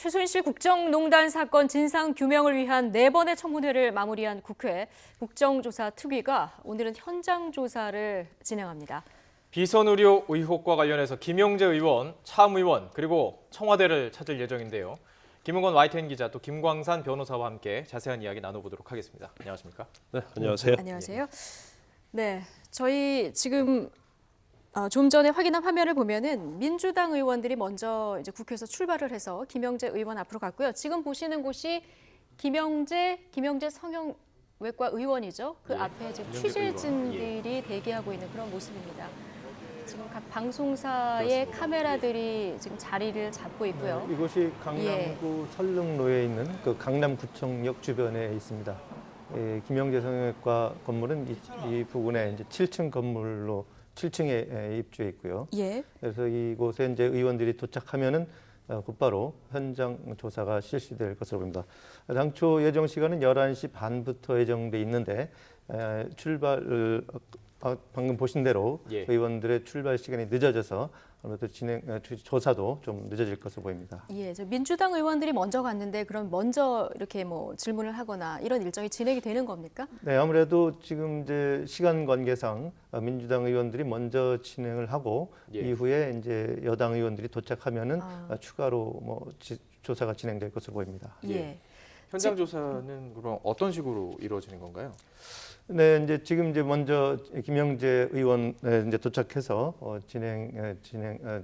최순실 국정농단 사건 진상 규명을 위한 4번의 청문회를 마무리한 국회 국정조사특위가 오늘은 현장 조사를 진행합니다. 비선 의료 의혹과 관련해서 김영재 의원, 차움 의원, 그리고 청와대를 찾을 예정인데요. 김은권 YTN 기자 또 김광산 변호사와 함께 자세한 이야기 나눠보도록 하겠습니다. 안녕하십니까? 네, 안녕하세요. 안녕하세요. 네, 저희 지금 좀 전에 확인한 화면을 보면은 민주당 의원들이 먼저 이제 국회에서 출발을 해서 김영재 의원 앞으로 갔고요. 지금 보시는 곳이 김영재 성형외과 의원이죠. 그 앞에 지금 취재진들이 대기하고 있는 그런 모습입니다. 지금 각 방송사의 카메라들이 지금 자리를 잡고 있고요. 이곳이 강남구 설릉로에 있는 그 강남구청역 주변에 있습니다. 김영재 성형외과 건물은 이 부근에 이제 7층 건물로 7층에 입주해 있고요. 예. 그래서 이곳에 이제 의원들이 도착하면은 곧바로 현장 조사가 실시될 것으로 보입니다. 당초 예정 시간은 11시 반부터 예정돼 있는데 출발을 방금 보신 대로 의원들의 출발 시간이 늦어져서 아무래도 조사도 좀 늦어질 것으로 보입니다. 예, 민주당 의원들이 먼저 갔는데 그럼 먼저 이렇게 뭐 질문을 하거나 이런 일정이 진행이 되는 겁니까? 네, 아무래도 지금 이제 시간 관계상 민주당 의원들이 먼저 진행을 하고 이후에 이제 여당 의원들이 도착하면은 추가로 뭐 조사가 진행될 것으로 보입니다. 예. 현장 조사는 그럼 어떤 식으로 이루어지는 건가요? 네, 이제 지금 이제 먼저 김영재 의원 이제 도착해서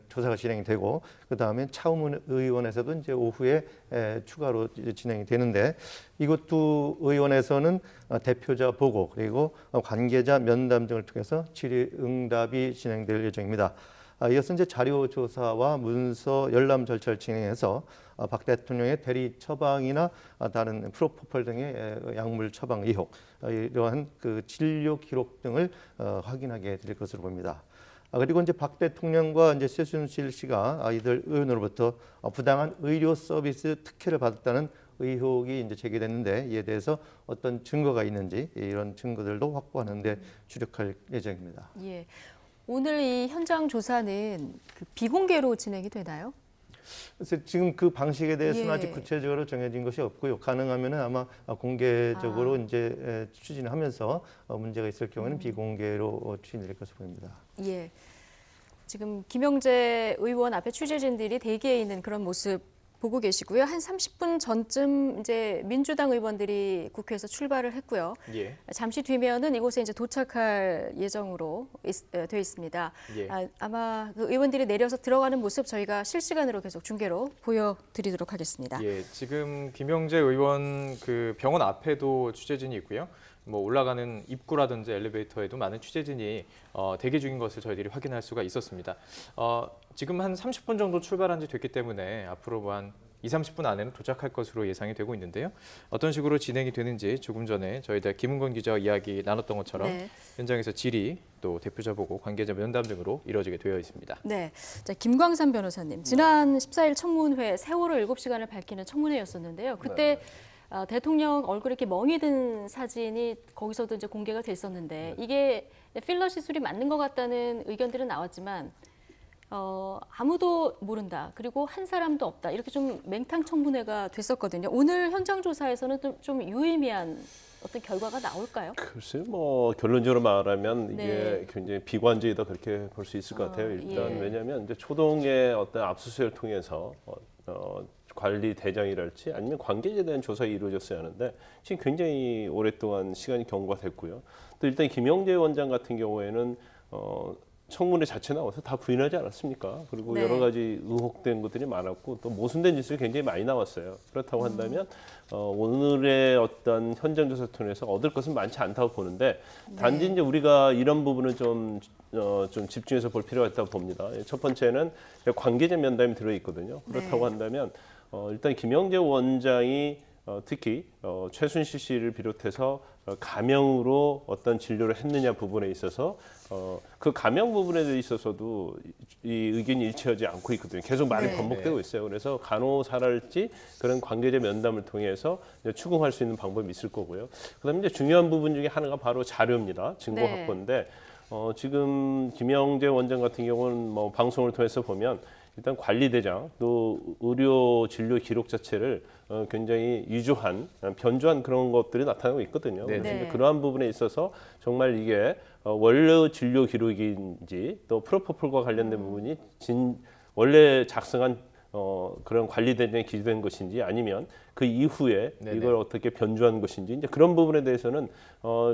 조사가 진행이 되고 그 다음에 차움 의원에서도 이제 오후에 추가로 이제 진행이 되는데 이곳 두 의원에서는 대표자 보고 그리고 관계자 면담 등을 통해서 질의응답이 진행될 예정입니다. 이어서 이제 자료 조사와 문서 열람 절차를 진행해서 박 대통령의 대리 처방이나 다른 프로포폴 등의 약물 처방 의혹, 이러한 그 진료 기록 등을 확인하게 될 것으로 보입니다. 그리고 이제 박 대통령과 이제 최순실 씨가 이들 의원으로부터 부당한 의료 서비스 특혜를 받았다는 의혹이 이제 제기됐는데 이에 대해서 어떤 증거가 있는지 이런 증거들도 확보하는 데 주력할 예정입니다. 예. 오늘 이 현장 조사는 그 비공개로 진행이 되나요? 그래서 지금 그 방식에 대해서는 아직 구체적으로 정해진 것이 없고요. 가능하면은 아마 공개적으로 이제 추진을 하면서 문제가 있을 경우에는 비공개로 추진될 것으로 보입니다. 예. 지금 김영재 의원 앞에 취재진들이 대기해 있는 그런 모습 보고 계시고요. 한 30분 전쯤 이제 민주당 의원들이 국회에서 출발을 했고요. 예. 잠시 뒤면은 이곳에 이제 도착할 예정으로 돼 있습니다. 아마 그 의원들이 내려서 들어가는 모습 저희가 실시간으로 계속 중계로 보여드리도록 하겠습니다. 예, 지금 김영재 의원 그 병원 앞에도 취재진이 있고요. 뭐 올라가는 입구라든지 엘리베이터에도 많은 취재진이 대기 중인 것을 저희들이 확인할 수가 있었습니다. 지금 한 30분 정도 출발한 지 됐기 때문에 앞으로 뭐 한 20-30분 안에는 도착할 것으로 예상이 되고 있는데요. 어떤 식으로 진행이 되는지 조금 전에 저희들 김은권 기자와 이야기 나눴던 것처럼 현장에서 질의 또 대표자 보고 관계자 면담 등으로 이루어지게 되어 있습니다. 네, 자, 김광산 변호사님, 지난 14일 청문회 세월호 7시간을 밝히는 청문회였었는데요. 그때 대통령 얼굴에 이렇게 멍이 든 사진이 거기서도 이제 공개가 됐었는데 이게 필러 시술이 맞는 것 같다는 의견들은 나왔지만 아무도 모른다. 그리고 한 사람도 없다. 이렇게 좀 맹탕 청문회가 됐었거든요. 오늘 현장 조사에서는 좀 유의미한 어떤 결과가 나올까요? 글쎄요, 뭐 결론적으로 말하면 이게 굉장히 비관적이다 그렇게 볼 수 있을 것 같아요. 일단 왜냐하면 이제 초동의 어떤 압수수색을 통해서 관리 대장이랄지 아니면 관계자에 대한 조사가 이루어졌어야 하는데 지금 굉장히 오랫동안 시간이 경과됐고요. 또 일단 김영재 원장 같은 경우에는 청문회 자체 나와서 다 부인하지 않았습니까? 그리고 여러 가지 의혹된 것들이 많았고 또 모순된 짓을 굉장히 많이 나왔어요. 그렇다고 한다면 오늘의 어떤 현장 조사를 통해서 얻을 것은 많지 않다고 보는데 단지 이제 우리가 이런 부분을 좀 집중해서 볼 필요가 있다고 봅니다. 첫 번째는 관계자 면담이 들어있거든요. 그렇다고 한다면 일단 김영재 원장이 특히 최순실 씨를 비롯해서 가명으로 어떤 진료를 했느냐 부분에 있어서 그 가명 부분에 있어서도 이 의견이 일치하지 않고 있거든요. 계속 말이 반복되고 있어요. 그래서 간호사랄지 그런 관계자 면담을 통해서 추궁할 수 있는 방법이 있을 거고요. 그다음에 이제 중요한 부분 중에 하나가 바로 자료입니다. 증거 확보인데 지금 김영재 원장 같은 경우는 뭐 방송을 통해서 보면 일단 관리대장 또 의료 진료 기록 자체를 굉장히 유조한 변조한 그런 것들이 나타나고 있거든요. 네. 그래서 네. 이제 그러한 부분에 있어서 정말 이게 원래 진료 기록인지 또 프로포폴과 관련된 부분이 원래 작성한 그런 관리대장에 기재된 것인지 아니면 그 이후에 네네. 이걸 어떻게 변조한 것인지 이제 그런 부분에 대해서는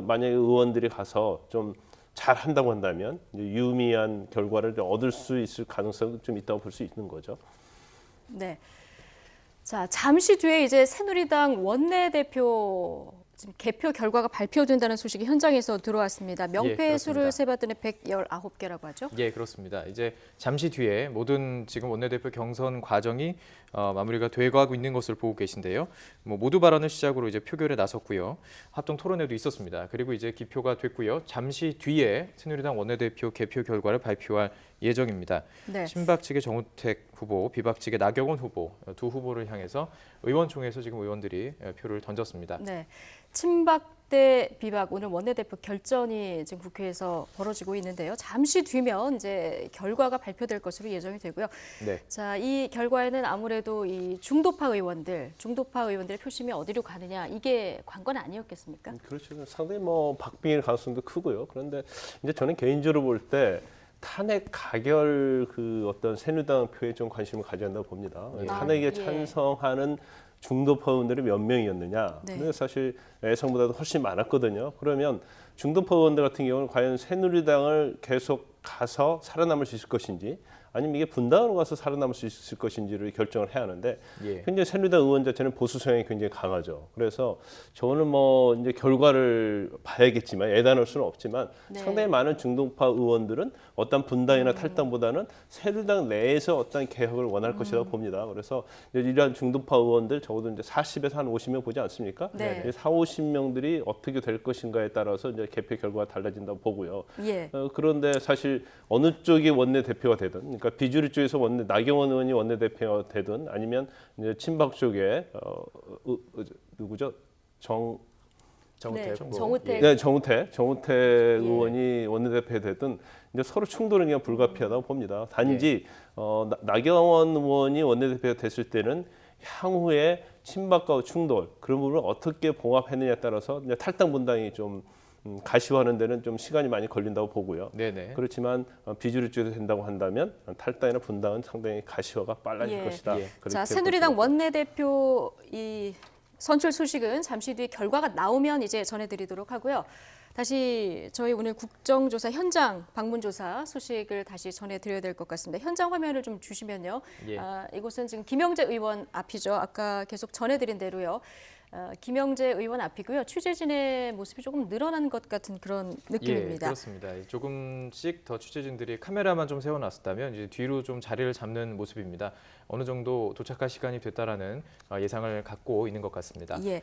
만약에 의원들이 가서 좀 잘 한다고 한다면 이제 유의미한 결과를 얻을 수 있을 가능성이 좀 있다고 볼 수 있는 거죠. 네. 자, 잠시 뒤에 이제 새누리당 원내대표 지금 개표 결과가 발표된다는 소식이 현장에서 들어왔습니다. 명패 그렇습니다. 수를 세봤더니 119개라고 하죠. 예, 그렇습니다. 이제 잠시 뒤에 모든 지금 원내대표 경선 과정이 마무리가 돼가고 있는 것을 보고 계신데요. 뭐 모두 발언을 시작으로 이제 표결에 나섰고요. 합동 토론회도 있었습니다. 그리고 이제 기표가 됐고요. 잠시 뒤에 새누리당 원내대표 개표 결과를 발표할 예정입니다. 네. 친박 측의 정우택 후보, 비박 측의 나경원 후보 두 후보를 향해서 의원총회에서 지금 의원들이 표를 던졌습니다. 네. 친박 대 비박 오늘 원내대표 결전이 지금 국회에서 벌어지고 있는데요. 잠시 뒤면 이제 결과가 발표될 것으로 예정이 되고요. 네. 자, 이 결과에는 아무래도 이 중도파 의원들의 표심이 어디로 가느냐 이게 관건 아니었겠습니까? 그렇죠. 상당히 뭐 박빙일 가능성도 크고요. 그런데 이제 저는 개인적으로 볼 때 탄핵 가결 그 어떤 새누리당 표에 좀 관심을 가져야 한다고 봅니다. 예. 탄핵에 예. 찬성하는 중도파 의원들이 몇 명이었느냐? 네. 근데 사실 예상보다도 훨씬 많았거든요. 그러면 중도파 의원들 같은 경우는 과연 새누리당을 계속 가서 살아남을 수 있을 것인지 아니면 이게 분당으로 가서 살아남을 수 있을 것인지를 결정을 해야 하는데 예. 현재 새누리당 의원 자체는 보수 성향이 굉장히 강하죠. 그래서 저는 뭐 이제 결과를 봐야겠지만 예단할 수는 없지만 네. 상당히 많은 중도파 의원들은 어떤 분당이나 탈당보다는 새누리당 내에서 어떤 개혁을 원할 것이라고 봅니다. 그래서 이제 이러한 중도파 의원들 적어도 이제 40에서 한 50명 보지 않습니까? 네. 이제 4, 50명들이 어떻게 될 것인가에 따라서 이제 개표 결과가 달라진다고 보고요. 예. 그런데 사실 어느 쪽이 원내 대표가 되든, 그러니까 비주류 쪽에서 나경원 의원이 원내 대표가 되든, 아니면 이제 친박 쪽에 누구죠? 정우택 네, 후보. 정우택. 네, 정우택 의원이 원내대표 되든 이제 서로 충돌은 그냥 불가피하다고 봅니다. 단지 나경원 의원이 원내대표가 됐을 때는 향후에 친박과 충돌 그런 부분을 어떻게 봉합했느냐에 따라서 이제 탈당 분당이 좀 가시화하는 데는 좀 시간이 많이 걸린다고 보고요. 네네. 그렇지만 비주류 쪽에서 된다고 한다면 탈당이나 분당은 상당히 가시화가 빨라질 예. 것이다. 예. 그렇게 자, 볼 새누리당 수가 원내대표 이 선출 소식은 잠시 뒤에 결과가 나오면 이제 전해드리도록 하고요. 다시 저희 오늘 국정조사 현장 방문조사 소식을 다시 전해드려야 될 것 같습니다. 현장 화면을 좀 주시면요. 예. 이곳은 지금 김영재 의원 앞이죠. 아까 계속 전해드린 대로요. 김영재 의원 앞이고요. 취재진의 모습이 조금 늘어난 것 같은 그런 예, 느낌입니다. 그렇습니다. 조금씩 더 취재진들이 카메라만 좀 세워놨었다면 이제 뒤로 좀 자리를 잡는 모습입니다. 어느 정도 도착할 시간이 됐다라는 예상을 갖고 있는 것 같습니다. 예,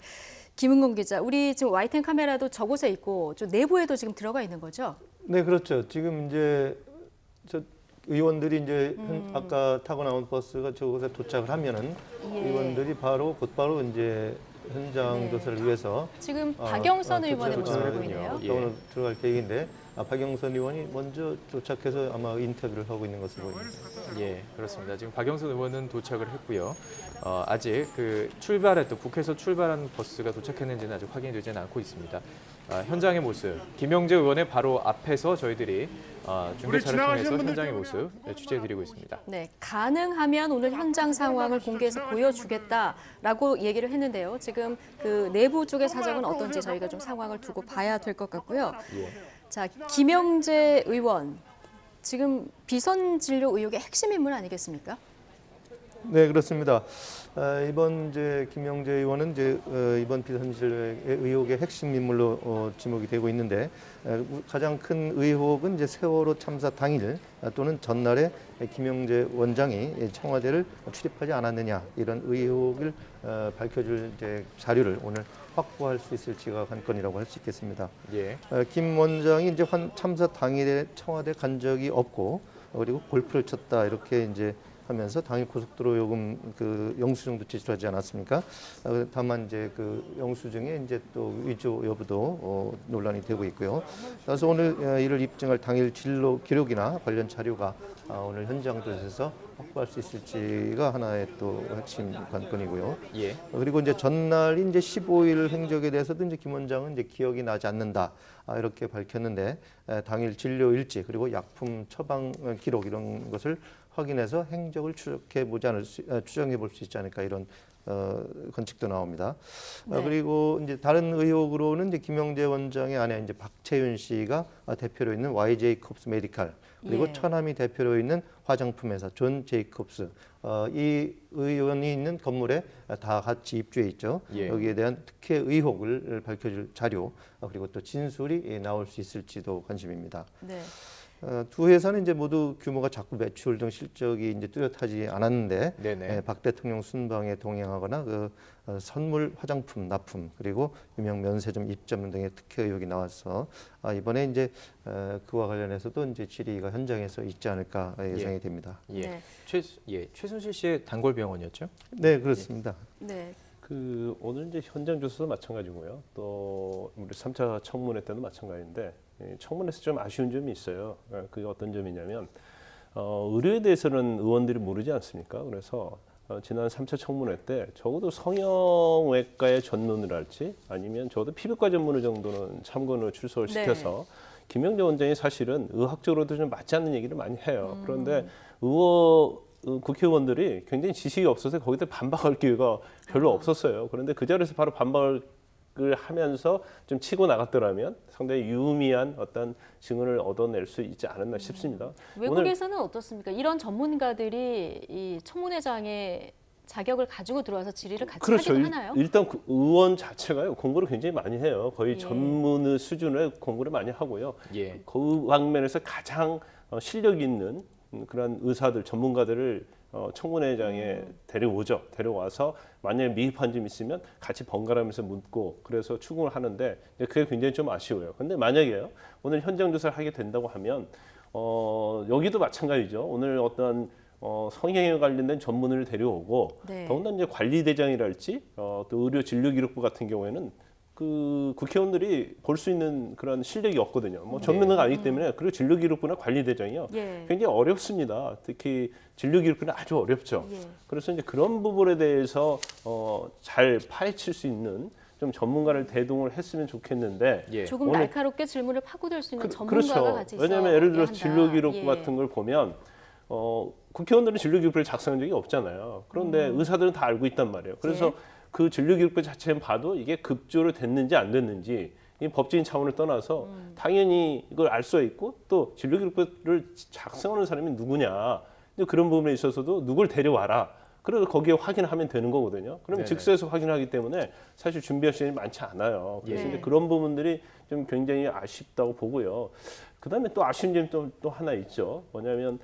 김은공 기자, 우리 지금 YTN 카메라도 저곳에 있고 저 내부에도 지금 들어가 있는 거죠? 네, 그렇죠. 지금 이제 의원들이 이제 아까 타고 나온 버스가 저곳에 도착을 하면은 예. 의원들이 곧바로 이제 현장 네. 조사를 위해서 지금 박영선 의원의 도착을 모습을 하거든요. 보이네요. 예. 오늘 들어갈 계획인데 박영선 의원이 먼저 도착해서 아마 인터뷰를 하고 있는 것으로 보입니다. 예, 그렇습니다. 지금 박영선 의원은 도착을 했고요. 아직 출발했던 국회에서 출발한 버스가 도착했는지는 아직 확인이 되지는 않고 있습니다. 현장의 모습, 김영재 의원의 바로 앞에서 저희들이 중계차를 통해서 현장의 모습 취재해드리고 있습니다. 네, 가능하면 오늘 현장 상황을 공개해서 보여주겠다라고 얘기를 했는데요. 지금 그 내부 쪽의 사정은 어떤지 저희가 좀 상황을 두고 봐야 될 것 같고요. 예. 자, 김영재 의원, 지금 비선 진료 의혹의 핵심 인물 아니겠습니까? 네, 그렇습니다. 이번 이제 김영재 의원은 이제 이번 비선실의 의혹의 핵심 인물로 지목이 되고 있는데 가장 큰 의혹은 이제 세월호 참사 당일 또는 전날에 김영재 원장이 청와대를 출입하지 않았느냐 이런 의혹을 밝혀줄 이제 자료를 오늘 확보할 수 있을지가 관건이라고 할 수 있겠습니다. 예. 김 원장이 이제 참사 당일에 청와대 간 적이 없고 그리고 골프를 쳤다 이렇게 이제 하면서 당일 고속도로 요금 그 영수증도 제출하지 않았습니까? 다만 이제 그 영수증에 이제 또 위조 여부도 논란이 되고 있고요. 그래서 오늘 이를 입증할 당일 진로 기록이나 관련 자료가 오늘 현장 조사에서 확보할 수 있을지가 하나의 또 핵심 관건이고요. 예. 그리고 이제 전날인 이제 15일 행적에 대해서도 이제 김 원장은 이제 기억이 나지 않는다 이렇게 밝혔는데 당일 진료 일지 그리고 약품 처방 기록 이런 것을 확인해서 행적을 추정해 볼 수 있지 않을까 이런 관측도 나옵니다. 네. 그리고 이제 다른 의혹으로는 이제 김영재 원장의 아내 이제 박채윤 씨가 대표로 있는 Y 제이콥스 메디칼 그리고 예. 처남이 대표로 있는 화장품 회사 존 제이콥스 이 의원이 있는 건물에 다 같이 입주해 있죠. 예. 여기에 대한 특혜 의혹을 밝혀줄 자료 그리고 또 진술이 나올 수 있을지도 관심입니다. 네. 두 회사는 이제 모두 규모가 작고 매출 등 실적이 이제 뚜렷하지 않았는데 네네. 박 대통령 순방에 동행하거나 그 선물 화장품 납품 그리고 유명 면세점 입점 등의 특혜 의혹이 나와서 이번에 이제 그와 관련해서도 이제 질의가 현장에서 있지 않을까 예상이 됩니다. 예. 네. 최순실 씨의 단골병원이었죠? 네, 그렇습니다. 네. 그 오늘 이제 현장 조사도 마찬가지고요. 또 우리 3차 청문회 때도 마찬가지인데 청문회에서 좀 아쉬운 점이 있어요. 그게 어떤 점이냐면 의료에 대해서는 의원들이 모르지 않습니까? 그래서 지난 3차 청문회 때 적어도 성형외과의 전문을 할지 아니면 적어도 피부과 전문의 정도는 참고로 출석을 시켜서 김영재 원장이 사실은 의학적으로도 좀 맞지 않는 얘기를 많이 해요. 그런데 국회의원들이 굉장히 지식이 없어서 거기다 반박할 기회가 별로 없었어요. 그런데 그 자리에서 바로 반박을 하면서 좀 치고 나갔더라면 상당히 유의미한 어떤 증언을 얻어낼 수 있지 않았나 싶습니다. 외국에서는 어떻습니까? 이런 전문가들이 이 청문회장에 자격을 가지고 들어와서 질의를 같이 그렇죠. 하기도 하나요? 일단 그 의원 자체가요 공부를 굉장히 많이 해요. 거의 예. 전문 수준의 공부를 많이 하고요. 예. 그 방면에서 가장 실력 있는 그런 의사들, 전문가들을 청문회장에 데려오죠. 데려와서 만약에 미흡한 점이 있으면 같이 번갈아가면서 묻고 그래서 추궁을 하는데 그게 굉장히 좀 아쉬워요. 근데 만약에요 오늘 현장 조사를 하게 된다고 하면 여기도 마찬가지죠. 오늘 어떤 성형에 관련된 전문의를 데려오고 네. 더군다나 이제 관리대장이랄지 또 의료진료기록부 같은 경우에는 그 국회의원들이 볼 수 있는 그런 실력이 없거든요. 뭐 전문가가 아니기 때문에 그리고 진료기록부나 관리대장이요 예. 굉장히 어렵습니다. 특히 진료기록부는 아주 어렵죠. 예. 그래서 이제 그런 부분에 대해서 잘 파헤칠 수 있는 좀 전문가를 대동을 했으면 좋겠는데 예. 조금 오늘 날카롭게 질문을 파고들 수 있는 전문가가 그렇죠. 같이 있어야 왜냐하면 예를 들어 한다. 진료기록부 예. 같은 걸 보면 국회의원들은 진료기록부를 작성한 적이 없잖아요. 그런데 의사들은 다 알고 있단 말이에요. 그래서 예. 그 진료기록부 자체는 봐도 이게 급조로 됐는지 안 됐는지 이 법적인 차원을 떠나서 당연히 이걸 알 수가 있고 또 진료기록부를 작성하는 사람이 누구냐 근데 그런 부분에 있어서도 누굴 데려와라 그래서 거기에 확인하면 되는 거거든요. 그러면 네네. 즉석에서 확인하기 때문에 사실 준비할 시간이 많지 않아요. 그래서 예. 이제 그런 부분들이 좀 굉장히 아쉽다고 보고요. 그다음에 또 아쉬운 점이 또 하나 있죠. 뭐냐면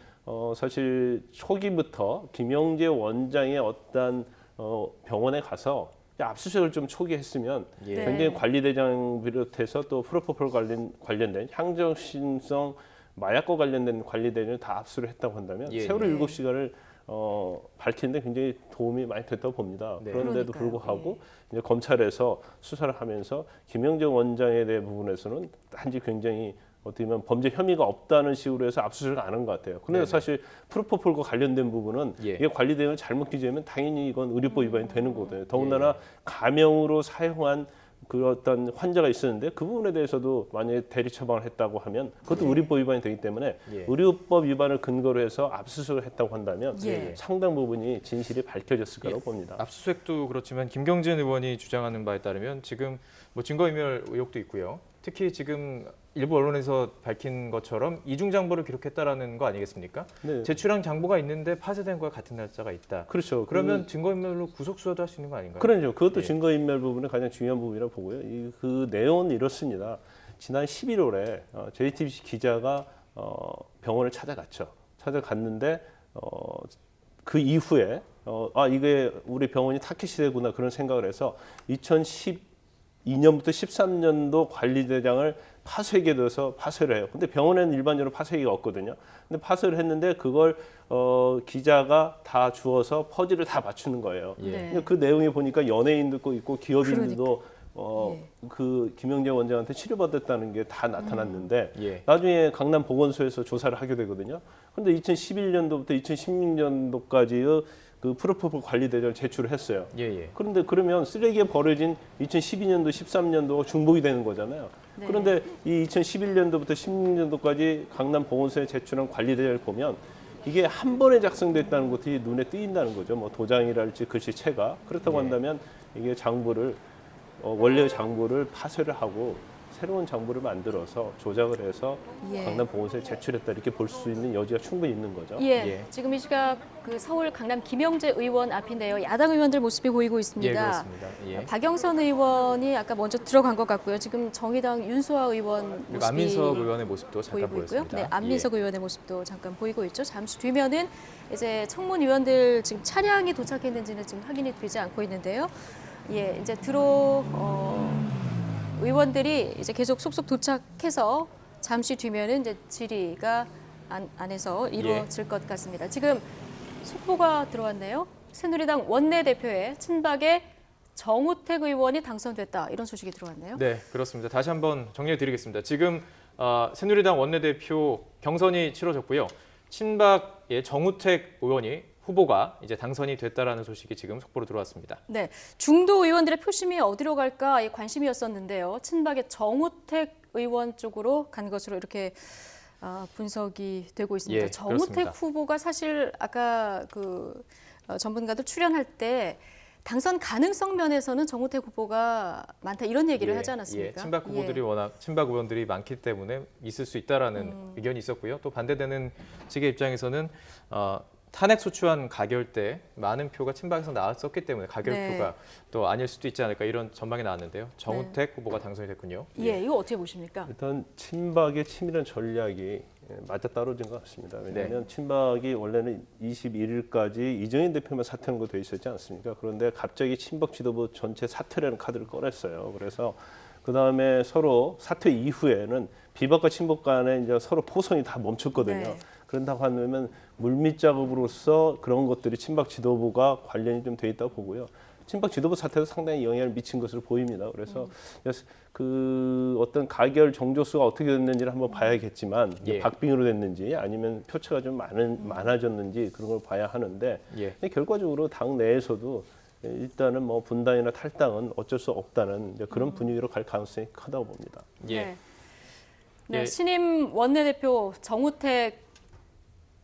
사실 초기부터 김영재 원장의 어떤 병원에 가서 압수수색을 좀 초기에 했으면 예. 네. 굉장히 관리대장 비롯해서 또 프로포폴 관련된 향정신성 마약과 관련된 관리대장을 다 압수를 했다고 한다면 예. 세월호 네. 7시간을 밝히는데 굉장히 도움이 많이 됐다고 봅니다. 네. 그런데도 그러니까요. 불구하고 이제 검찰에서 수사를 하면서 김영재 원장에 대한 부분에서는 단지 굉장히 어떻게 보면 범죄 혐의가 없다는 식으로 해서 압수수색을 안 한 것 같아요. 그런데 네네. 사실 프로포폴과 관련된 부분은 예. 이게 관리대행을 잘못 기재하면 당연히 이건 의료법 위반이 되는 거거든요. 더군다나 가명으로 사용한 그 어떤 환자가 있었는데 그 부분에 대해서도 만약에 대리 처방을 했다고 하면 그것도 네. 의료법 위반이 되기 때문에 예. 의료법 위반을 근거로 해서 압수수색을 했다고 한다면 예. 상당 부분이 진실이 밝혀졌을 거라고 봅니다. 압수수색도 그렇지만 김경진 의원이 주장하는 바에 따르면 지금 뭐 증거인멸 의혹도 있고요. 특히 지금 일부 언론에서 밝힌 것처럼 이중장부를 기록했다라는 거 아니겠습니까? 네. 제출한 장부가 있는데 파쇄된 거와 같은 날짜가 있다. 그렇죠. 그러면 증거인멸로 구속수사도 할 수 있는 거 아닌가요? 그러죠. 그것도 예. 증거인멸 부분은 가장 중요한 부분이라고 보고요. 그 내용은 이렇습니다. 지난 11월에 JTBC 기자가 병원을 찾아갔죠. 찾아갔는데 그 이후에 이게 우리 병원이 타켓시대구나 그런 생각을 해서 2012년부터 13년도 관리대장을 파쇄기에 넣어서 파쇄를 해요. 근데 병원에는 일반적으로 파쇄기가 없거든요. 근데 파쇄를 했는데 그걸 기자가 다 주워서 퍼즐을 다 맞추는 거예요. 예. 네. 근데 그 내용에 보니까 연예인도 있고 기업인들도 예. 그 김영재 원장한테 치료받았다는 게 다 나타났는데 예. 나중에 강남 보건소에서 조사를 하게 되거든요. 그런데 2011년도부터 2016년도까지의 그 프로포폴 관리 대전을 제출을 했어요. 예, 예. 그런데 그러면 쓰레기에 버려진 2012년도, 13년도가 중복이 되는 거잖아요. 네. 그런데 이 2011년도부터 16년도까지 강남 보건소에 제출한 관리 대전을 보면 이게 한 번에 작성됐다는 것이 눈에 띄인다는 거죠. 뭐 도장이랄지 글씨체가 그렇다고 네. 한다면 이게 장부를 원래 장부를 파쇄를 하고 새로운 장부를 만들어서 조작을 해서 예. 강남 보건소에 제출했다 이렇게 볼 수 있는 여지가 충분히 있는 거죠. 예, 예. 지금 이 시각 그 서울 강남 김영재 의원 앞인데요. 야당 의원들 모습이 보이고 있습니다. 예, 그렇습니다. 예. 박영선 의원이 아까 먼저 들어간 것 같고요. 지금 정의당 윤수아 의원 그리고 모습이 안민석 의원의 모습도 잠깐 보이고 있고요. 보였습니다. 네, 안민석 의원의 모습도 잠깐 보이고 있죠. 잠시 뒤면은 이제 청문 위원들 지금 차량이 도착했는지는 지금 확인이 되지 않고 있는데요. 예, 이제 의원들이 이제 계속 속속 도착해서 잠시 뒤면은 이제 질의가 안에서 이루어질 것 같습니다. 지금 속보가 들어왔네요. 새누리당 원내대표의 친박의 정우택 의원이 당선됐다 이런 소식이 들어왔네요. 네, 그렇습니다. 다시 한번 정리해드리겠습니다. 지금 새누리당 원내대표 경선이 치러졌고요. 친박의 정우택 의원이 후보가 이제 당선이 됐다라는 소식이 지금 속보로 들어왔습니다. 네, 중도 의원들의 표심이 어디로 갈까 관심이었었는데요. 친박의 정우택 의원 쪽으로 간 것으로 이렇게 분석이 되고 있습니다. 예, 정우택 그렇습니다. 후보가 사실 아까 전문가들 출연할 때 당선 가능성 면에서는 정우택 후보가 많다 이런 얘기를 하지 않았습니까? 예, 친박 후보들이 워낙 친박 의원들이 많기 때문에 있을 수 있다라는 의견이 있었고요. 또 반대되는 측의 입장에서는 탄핵 소추안 가결 때 많은 표가 친박에서 나왔었기 때문에 가결표가 또 아닐 수도 있지 않을까 이런 전망이 나왔는데요. 정우택 후보가 당선이 됐군요. 예, 이거 어떻게 보십니까? 일단 친박의 치밀한 전략이 맞아떨어진 것 같습니다. 왜냐하면 친박이 원래는 21일까지 이정현 대표만 사퇴하는 거 돼 있었지 않습니까? 그런데 갑자기 친박 지도부 전체 사퇴라는 카드를 꺼냈어요. 그래서 그 다음에 서로 사퇴 이후에는 비박과 친박 간에 이제 서로 포선이 다 멈췄거든요. 네. 그런다고 하면 물밑 작업으로서 그런 것들이 친박 지도부가 관련이 좀 돼 있다고 보고요. 친박 지도부 사태도 상당히 영향을 미친 것으로 보입니다. 그래서 그 어떤 가결 정족수가 어떻게 됐는지를 한번 봐야겠지만 예. 박빙으로 됐는지 아니면 표차가 좀 많아졌는지 그런 걸 봐야 하는데 예. 근데 결과적으로 당 내에서도 일단은 뭐 분당이나 탈당은 어쩔 수 없다는 이제 그런 분위기로 갈 가능성이 크다고 봅니다. 예. 네. 네, 예. 신임 원내대표 정우택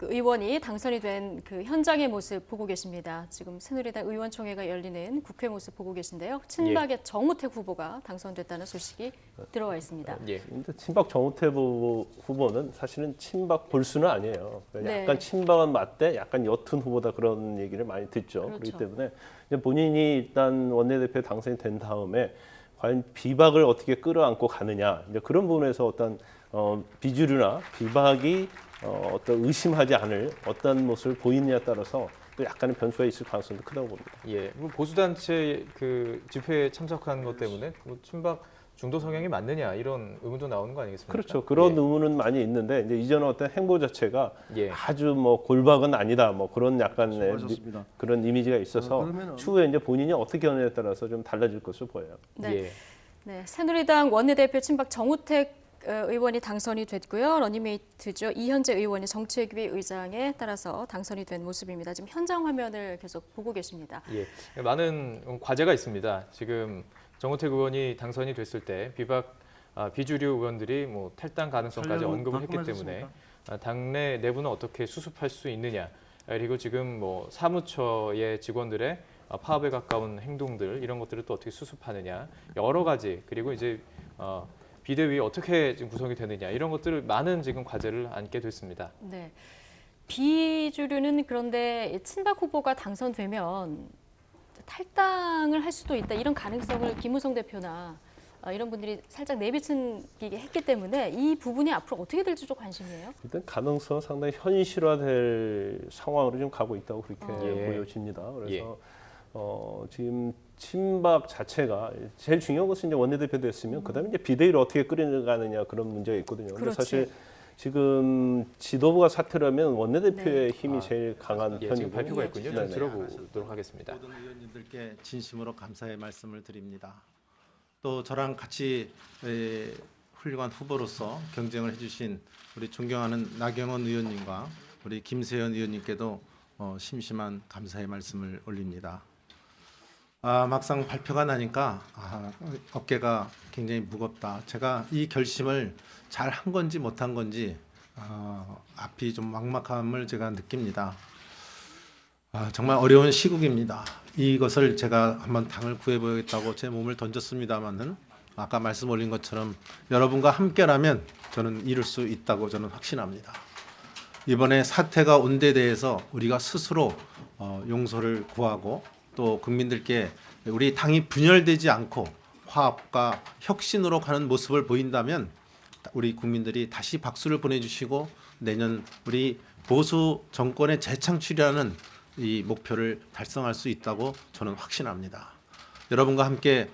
의원이 당선이 된 그 현장의 모습 보고 계십니다. 지금 새누리당 의원총회가 열리는 국회 모습 보고 계신데요. 친박의 정우택 후보가 당선됐다는 소식이 들어와 있습니다. 예. 근데 친박 정우택 후보는 사실은 친박 볼수는 아니에요. 네. 약간 친박은 맞대, 약간 옅은 후보다 그런 얘기를 많이 듣죠. 그렇죠. 그렇기 때문에 이제 본인이 일단 원내대표에 당선이 된 다음에 과연 비박을 어떻게 끌어안고 가느냐 이제 그런 부분에서 어떤 비주류나 비박이 어떤 의심하지 않을 어떤 모습을 보이느냐에 따라서 또 약간의 변수가 있을 가능성도 크다고 봅니다. 예. 보수단체 그 집회에 참석한 것 때문에 뭐 친박 중도 성향이 맞느냐 이런 의문도 나오는 거 아니겠습니까? 그렇죠. 그런 예. 의문은 많이 있는데 이제 이전의 어떤 행보 자체가 예. 아주 뭐 골박은 아니다. 뭐 그런 약간의 맞습니다. 그런 이미지가 있어서 그러면은- 추후에 이제 본인이 어떻게 하느냐에 따라서 좀 달라질 것으로 보여요. 네. 예. 네, 새누리당 원내대표 친박 정우택 의원이 당선이 됐고요. 러닝메이트죠. 이현재 의원이 정책위 의장에 따라서 당선이 된 모습입니다. 지금 현장 화면을 계속 보고 계십니다. 예. 많은 과제가 있습니다. 지금 정우택 의원이 당선이 됐을 때 비주류 의원들이 뭐 탈당 가능성까지 전략은 언급을 했기 바꾸면 때문에 당내 내부는 어떻게 수습할 수 있느냐 그리고 지금 뭐 사무처의 직원들의 파업에 가까운 행동들 이런 것들을 또 어떻게 수습하느냐 여러 가지 그리고 이제 비대위 어떻게 지금 구성이 되느냐 이런 것들을 많은 지금 과제를 안게 됐습니다. 네, 비주류는 그런데 친박 후보가 당선되면 탈당을 할 수도 있다 이런 가능성을 김무성 대표나 이런 분들이 살짝 내비치게 했기 때문에 이 부분이 앞으로 어떻게 될지 좀 관심이에요. 일단 가능성은 상당히 현실화될 상황으로 좀 가고 있다고 그렇게 예. 보여집니다. 그래서 지금 친박 자체가 제일 중요한 것은 이제 원내대표 됐으면 그다음에 이제 비대위를 어떻게 끌어가느냐 그런 문제가 있거든요. 근데 그렇지. 사실 지금 지도부가 사퇴를 하면 원내대표의 네. 힘이 제일 강한 예, 편이고 지금 발표가 있군요. 좀 네네. 들어보도록 하겠습니다. 모든 의원님들께 진심으로 감사의 말씀을 드립니다. 또 저랑 같이 훌륭한 후보로서 경쟁을 해주신 우리 존경하는 나경원 의원님과 우리 김세현 의원님께도 심심한 감사의 말씀을 올립니다. 막상 발표가 나니까 어깨가 굉장히 무겁다. 제가 이 결심을 잘 한 건지 못한 건지 앞이 좀 막막함을 제가 느낍니다. 정말 어려운 시국입니다. 이것을 제가 한번 당을 구해보겠다고 제 몸을 던졌습니다만은 아까 말씀 올린 것처럼 여러분과 함께라면 저는 이룰 수 있다고 저는 확신합니다. 이번에 사태가 온 데 대해서 우리가 스스로 용서를 구하고 또 국민들께 우리 당이 분열되지 않고 화합과 혁신으로 가는 모습을 보인다면 우리 국민들이 다시 박수를 보내주시고 내년 우리 보수 정권의 재창출이라는 이 목표를 달성할 수 있다고 저는 확신합니다. 여러분과 함께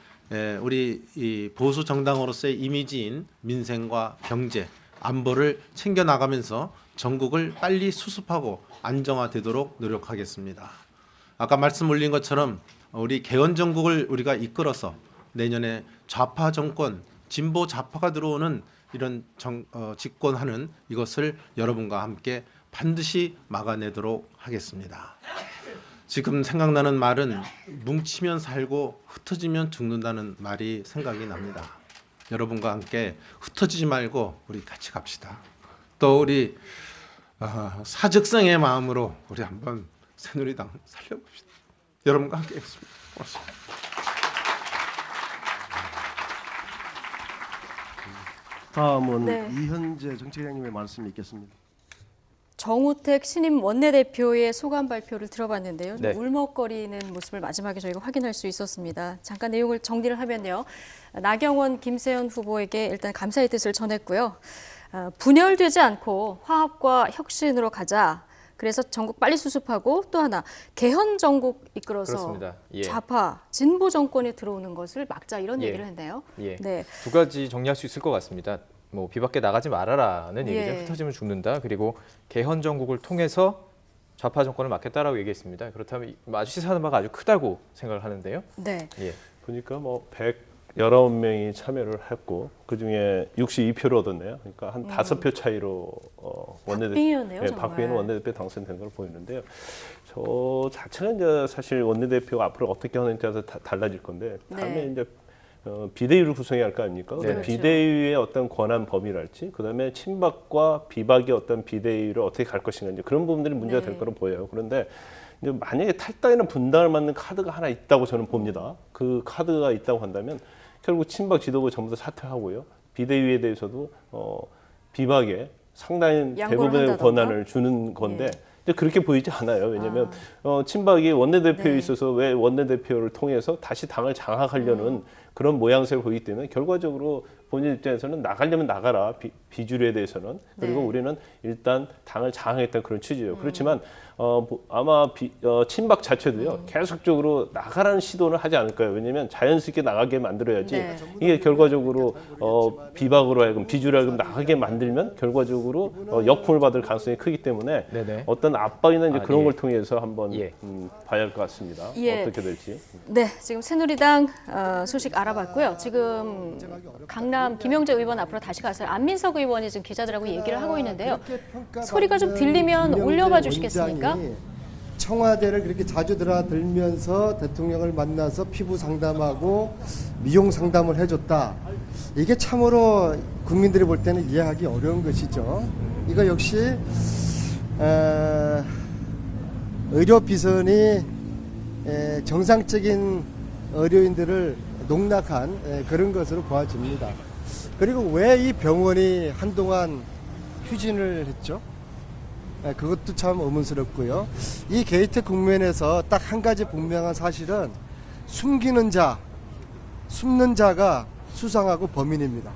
우리 이 보수 정당으로서의 이미지인 민생과 경제, 안보를 챙겨 나가면서 전국을 빨리 수습하고 안정화되도록 노력하겠습니다. 아까 말씀 올린 것처럼 우리 개헌 전국을 우리가 이끌어서 내년에 좌파 정권, 진보 좌파가 들어오는 이런 집권하는 이것을 여러분과 함께 반드시 막아내도록 하겠습니다. 지금 생각나는 말은 뭉치면 살고 흩어지면 죽는다는 말이 생각이 납니다. 여러분과 함께 흩어지지 말고 우리 같이 갑시다. 또 우리 사직성의 마음으로 우리 한번 새누리당 살려봅시다. 여러분과 함께 하겠습니다. 고맙습니다. 다음은 네. 이현재 정책위원님의 말씀이 있겠습니다. 정우택 신임 원내대표의 소감 발표를 들어봤는데요. 좀 네. 울먹거리는 모습을 마지막에 저희가 확인할 수 있었습니다. 잠깐 내용을 정리를 하면요. 나경원, 김세현 후보에게 일단 감사의 뜻을 전했고요. 분열되지 않고 화합과 혁신으로 가자. 그래서 전국 빨리 수습하고 또 하나 개헌 전국 이끌어서 그렇습니다. 예. 좌파, 진보 정권이 들어오는 것을 막자 이런 예. 얘기를 했네요. 예. 네. 두 가지 정리할 수 있을 것 같습니다. 뭐 비 밖에 나가지 말아라는 예. 얘기죠. 흩어지면 죽는다. 그리고 개헌 전국을 통해서 좌파 정권을 막겠다라고 얘기했습니다. 그렇다면 시사하는 바가 아주 크다고 생각을 하는데요. 네. 예. 보니까 뭐 119명이 참여를 했고 그중에 62표를 얻었네요. 그러니까 한 5표 차이로 박빙이었네요, 정말. 박빙은 원내대표 당선된 걸 보이는데요. 저 자체가 이제 사실 원내대표가 앞으로 어떻게 하느냐에 따라서 달라질 건데 다음에 네. 이제 비대위를 구성해야 할 거 아닙니까? 네. 그렇죠. 비대위의 어떤 권한 범위랄지, 그다음에 친박과 비박의 어떤 비대위를 어떻게 갈 것인가 이제 그런 부분들이 문제가 네. 될 거로 보여요. 그런데 이제 만약에 탈당이나 분당을 맞는 카드가 하나 있다고 저는 봅니다. 그 카드가 있다고 한다면 결국 친박 지도부 전부 다 사퇴하고요. 비대위에 대해서도 비박에 상당히 양보를 대부분의 한다던가? 권한을 주는 건데 예. 근데 그렇게 보이지 않아요. 왜냐하면 친박이 원내대표에 네. 있어서 왜 원내대표를 통해서 다시 당을 장악하려는 그런 모양새를 보이기 때문에 결과적으로 본인 입장에서는 나가려면 나가라. 비주류에 대해서는. 그리고 네. 우리는 일단 당을 장악했다는 그런 취지예요. 그렇지만 아마 친박 자체도요. 계속적으로 나가라는 시도는 하지 않을 거예요. 왜냐하면 자연스럽게 나가게 만들어야지 네. 이게 결과적으로 비박으로 하여금 비주류로 하여금 나가게 만들면 결과적으로 역풍을 받을 가능성이 크기 때문에 네네. 어떤 압박이나 이제 그런 예. 걸 통해서 한번 예. 봐야 할 것 같습니다. 예. 어떻게 될지. 네, 지금 새누리당 소식 알아봤고요. 지금 강남 김영재 의원 앞으로 다시 가서 안민석 의원이 지금 기자들하고 얘기를 하고 있는데요. 소리가 좀 들리면 올려봐 주시겠습니까? 청와대를 그렇게 자주 들어들면서 대통령을 만나서 피부 상담하고 미용 상담을 해줬다. 이게 참으로 국민들이 볼 때는 이해하기 어려운 것이죠. 이거 역시 의료 비선이 정상적인 의료인들을 농락한 그런 것으로 보아집니다. 그리고 왜 이 병원이 한동안 휴진을 했죠? 그것도 참 의문스럽고요. 이 게이트 국면에서 딱 한 가지 분명한 사실은 숨기는 자, 숨는 자가 수상하고 범인입니다.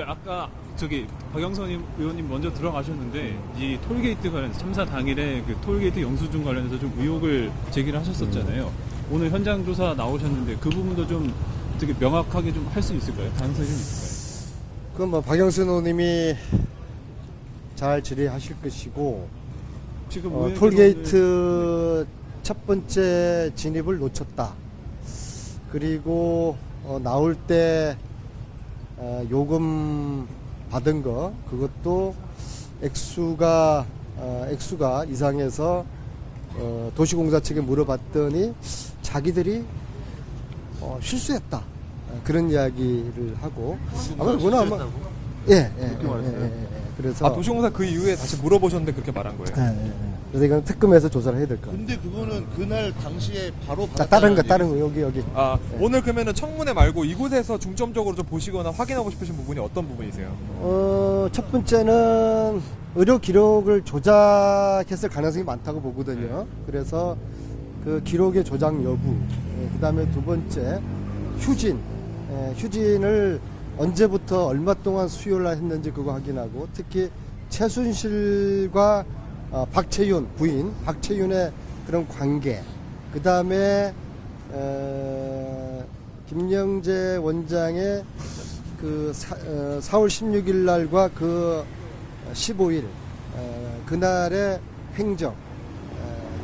아까 저기 박영선 의원님 먼저 들어가셨는데 이 톨게이트 관련해서 참사 당일에 그 톨게이트 영수증 관련해서 좀 의혹을 제기를 하셨었잖아요. 오늘 현장 조사 나오셨는데 그 부분도 좀 되게 명확하게 좀 할 수 있을까요? 단서이 좀 있을까요? 그건 뭐 박영선 의원님이 잘 질의하실 것이고 지금 톨게이트 첫 번째 진입을 놓쳤다. 그리고 나올 때 요금 받은 거 그것도 액수가 이상해서 도시공사 측에 물어봤더니 자기들이 실수했다. 그런 이야기를 하고 아마 그거는 예. 그래서 도시공사 그 이후에 다시 물어보셨는데 그렇게 말한 거예요? 그래서 이건 특검에서 조사를 해야 될 거예요. 근데 그거는 그날 당시에 바로 다른 거 여기. 오늘 그러면은 청문회 말고 이곳에서 중점적으로 좀 보시거나 확인하고 싶으신 부분이 어떤 부분이세요? 첫 번째는 의료 기록을 조작했을 가능성이 많다고 보거든요. 그래서 그 기록의 조작 여부, 그다음에 두 번째 휴진을 언제부터 얼마 동안 수요를 했는지 그거 확인하고 특히 최순실과 박채윤 부인 박채윤의 그런 관계, 그 다음에 김영재 원장의 그 4월 16일 날과 그 15일 그날의 행정,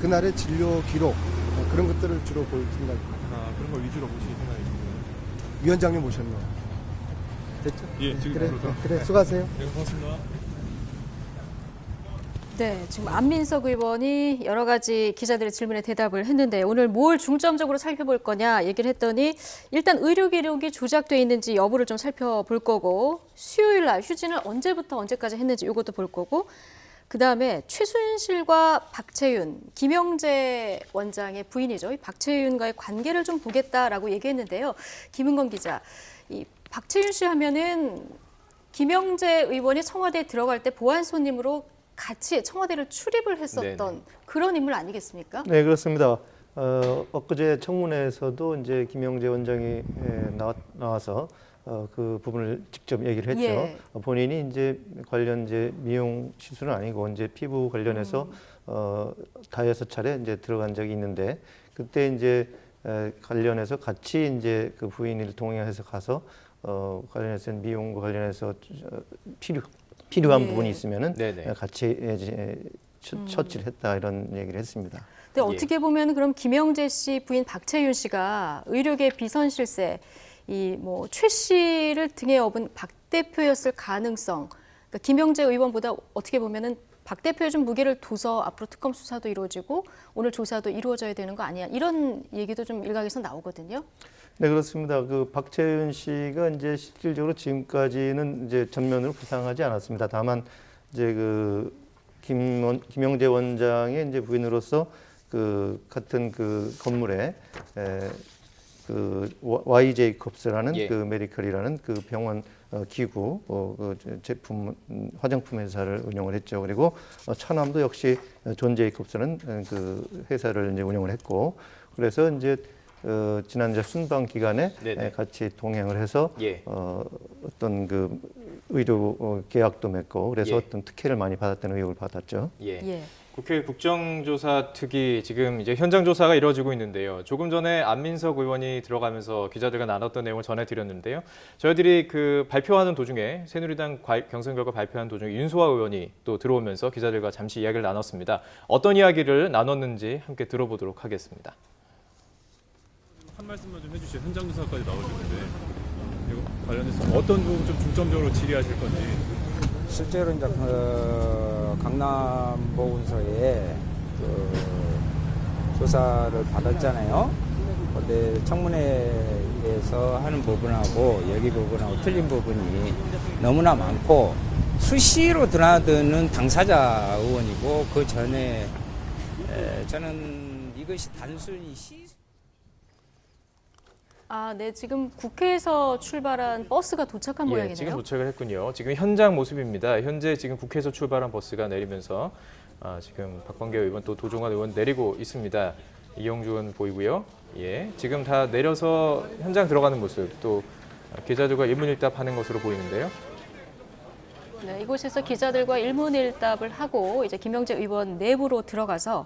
그날의 진료 기록 그런 것들을 주로 볼 생각입니다. 그런 걸 위주로 보실 생각이시고요. 위원장님 모셨네요. 됐죠? 예, 지금 그래 수고하세요. 네, 고맙습니다. 네, 지금 안민석 의원이 여러 가지 기자들의 질문에 대답을 했는데 오늘 뭘 중점적으로 살펴볼 거냐 얘기를 했더니 일단 의료 기록이 조작돼 있는지 여부를 좀 살펴볼 거고 수요일 날 휴진을 언제부터 언제까지 했는지 이것도 볼 거고 그다음에 최순실과 박채윤, 김영재 원장의 부인이죠. 박채윤과의 관계를 좀 보겠다라고 얘기했는데요. 김은건 기자, 이 박채윤 씨 하면은 김영재 의원이 청와대에 들어갈 때 보안 손님으로 같이 청와대를 출입을 했었던 네네. 그런 인물 아니겠습니까? 네, 그렇습니다. 엊그제 청문회에서도 이제 김영재 원장이 나와서 그 부분을 직접 얘기를 했죠. 예. 본인이 이제 관련 이제 미용 시술은 아니고 이제 피부 관련해서 다여섯 차례 이제 들어간 적이 있는데 그때 이제 관련해서 같이 이제 그 부인을 동행해서 가서 관련해서 미용과 관련해서 필요한 예. 부분이 있으면은 네네. 같이 이제 처치를 했다 이런 얘기를 했습니다. 근데 어떻게 보면 그럼 김영재 씨 부인 박채윤 씨가 의료계 비선 실세 이 뭐 최 씨를 등에 업은 박 대표였을 가능성. 그러니까 김영재 의원보다 어떻게 보면은 박 대표에 좀 무게를 둬서 앞으로 특검 수사도 이루어지고 오늘 조사도 이루어져야 되는 거 아니야? 이런 얘기도 좀 일각에서 나오거든요. 네, 그렇습니다. 그 박채윤 씨가 이제 실질적으로 지금까지는 이제 전면으로 부상하지 않았습니다. 다만 이제 그 김영재 원장의 이제 부인으로서 그 같은 그 건물에 그 Y 제이콥스라는 예. 그 메디컬이라는 그 병원 기구 그 제품 화장품 회사를 운영을 했죠. 그리고 천암도 역시 존 제이콥스는 그 회사를 이제 운영을 했고 그래서 이제 지난 이제 순방 기간에 네네. 같이 동행을 해서 예. 어떤 그 의료 계약도 맺고 그래서 예. 어떤 특혜를 많이 받았다는 의혹을 받았죠. 예. 국회 국정조사 특위 지금 이제 현장 조사가 이루어지고 있는데요. 조금 전에 안민석 의원이 들어가면서 기자들과 나눴던 내용을 전해드렸는데요. 저희들이 그 발표하는 도중에 새누리당 경선 결과 발표하는 도중에 윤소아 의원이 또 들어오면서 기자들과 잠시 이야기를 나눴습니다. 어떤 이야기를 나눴는지 함께 들어보도록 하겠습니다. 한 말씀만 좀 해주시죠. 현장 조사까지 나오셨는데 이거 관련해서 어떤 부분 좀 중점적으로 질의하실 건지. 실제로 이제 그 강남보건소에 그 조사를 받았잖아요. 근데 청문회에서 하는 부분하고 여기 부분하고 틀린 부분이 너무나 많고 수시로 드나드는 당사자 의원이고 그 전에 저는 이것이 단순히 아, 네. 지금 국회에서 출발한 버스가 도착한 모양이네요. 지금 도착을 했군요. 지금 현장 모습입니다. 현재 지금 국회에서 출발한 버스가 내리면서 지금 박범계 의원 또 도종환 의원 내리고 있습니다. 이영주 의원 보이고요. 예, 지금 다 내려서 현장 들어가는 모습 또 기자들과 일문일답하는 것으로 보이는데요. 네, 이곳에서 기자들과 일문일답을 하고 이제 김영재 의원 내부로 들어가서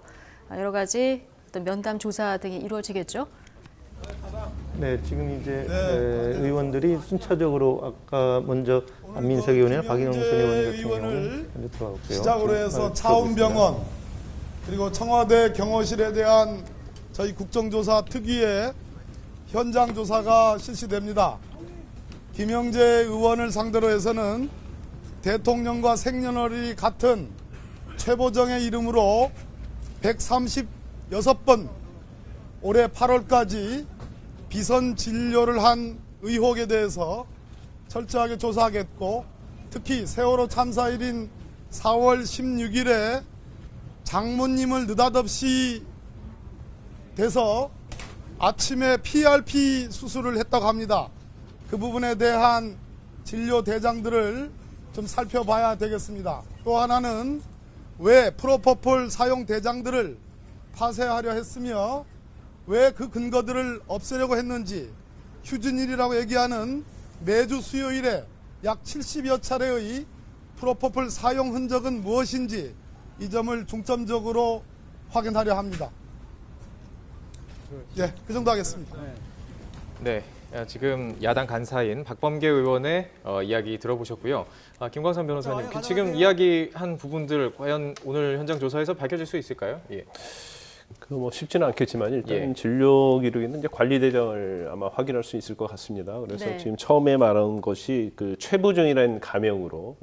여러 가지 어떤 면담 조사 등이 이루어지겠죠. 네, 지금 이제 의원들이 순차적으로 아까 먼저 안민석 의원이나 박영선 의원 같은 경우는 먼저 들어갔고요. 시작으로 해서 차움병원 그리고 청와대 경호실에 대한 저희 국정조사 특위의 현장 조사가 실시됩니다. 김영재 의원을 상대로 해서는 대통령과 생년월일이 같은 최보정의 이름으로 136번 올해 8월까지 비선 진료를 한 의혹에 대해서 철저하게 조사하겠고, 특히 세월호 참사일인 4월 16일에 장모님을 느닷없이 돼서 아침에 PRP 수술을 했다고 합니다. 그 부분에 대한 진료 대장들을 좀 살펴봐야 되겠습니다. 또 하나는 왜 프로포폴 사용 대장들을 파쇄하려 했으며 왜 그 근거들을 없애려고 했는지, 휴진일이라고 얘기하는 매주 수요일에 약 70여 차례의 프로포폴 사용 흔적은 무엇인지 이 점을 중점적으로 확인하려 합니다. 예, 그 정도 하겠습니다. 네, 지금 야당 간사인 박범계 의원의 이야기 들어보셨고요. 김광선 변호사님, 지금 이야기한 부분들 과연 오늘 현장 조사에서 밝혀질 수 있을까요? 예. 뭐 쉽지는 않겠지만 일단 진료 기록에는 이제 관리대장을 아마 확인할 수 있을 것 같습니다. 그래서 네. 지금 처음에 말한 것이 그 최부정이라는 가명으로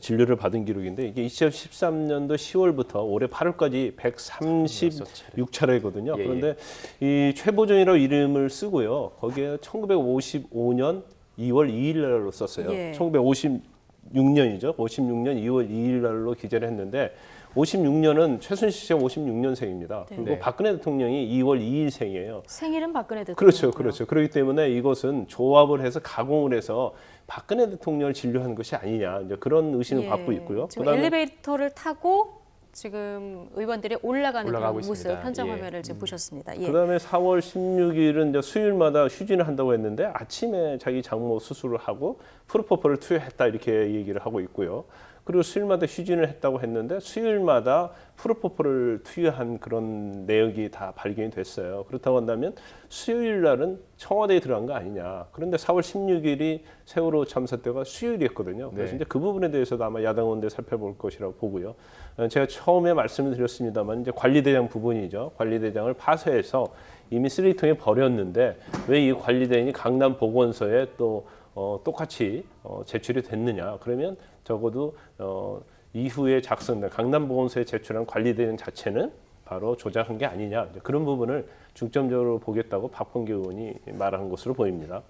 진료를 받은 기록인데, 이게 2013년도 10월부터 올해 8월까지 136차례거든요. 그런데 이 최보정이라고 이름을 쓰고요. 거기에 1955년 2월 2일 날로 썼어요. 1956년이죠. 56년 2월 2일 날로 기재를 했는데, 56년은 최순실 씨가 56년생입니다. 그리고 네. 박근혜 대통령이 2월 2일생이에요. 생일은 박근혜 대통령. 그렇죠, 그렇죠. 그렇기 때문에 이것은 조합을 해서 가공을 해서 박근혜 대통령을 진료한 것이 아니냐, 이제 그런 의심을 받고 있고요. 지금 엘리베이터를 타고 지금 의원들이 올라가는 그런 모습, 있습니다. 현장 화면을 지금 보셨습니다. 그다음에 4월 16일은 이제 수요일마다 휴진을 한다고 했는데, 아침에 자기 장모 수술을 하고 프로포폴을 투여했다 이렇게 얘기를 하고 있고요. 그리고 수요일마다 휴진을 했다고 했는데 수요일마다 프로포폴을 투여한 그런 내역이 다 발견이 됐어요. 그렇다고 한다면 수요일 날은 청와대에 들어간 거 아니냐. 그런데 4월 16일이 세월호 참사 때가 수요일이었거든요. 그래서 이제 그 부분에 대해서도 아마 야당 의원들 살펴볼 것이라고 보고요. 제가 처음에 말씀을 드렸습니다만 이제 관리대장 부분이죠. 관리대장을 파쇄해서 이미 쓰레기통에 버렸는데 왜 이 관리대장이 강남 보건소에 또 똑같이 제출이 됐느냐. 그러면 적어도 이후에 작성된 강남보건소에 제출한 관리대장 자체는 바로 조작한 게 아니냐. 그런 부분을 중점적으로 보겠다고 박범계 의원이 말한 것으로 보입니다.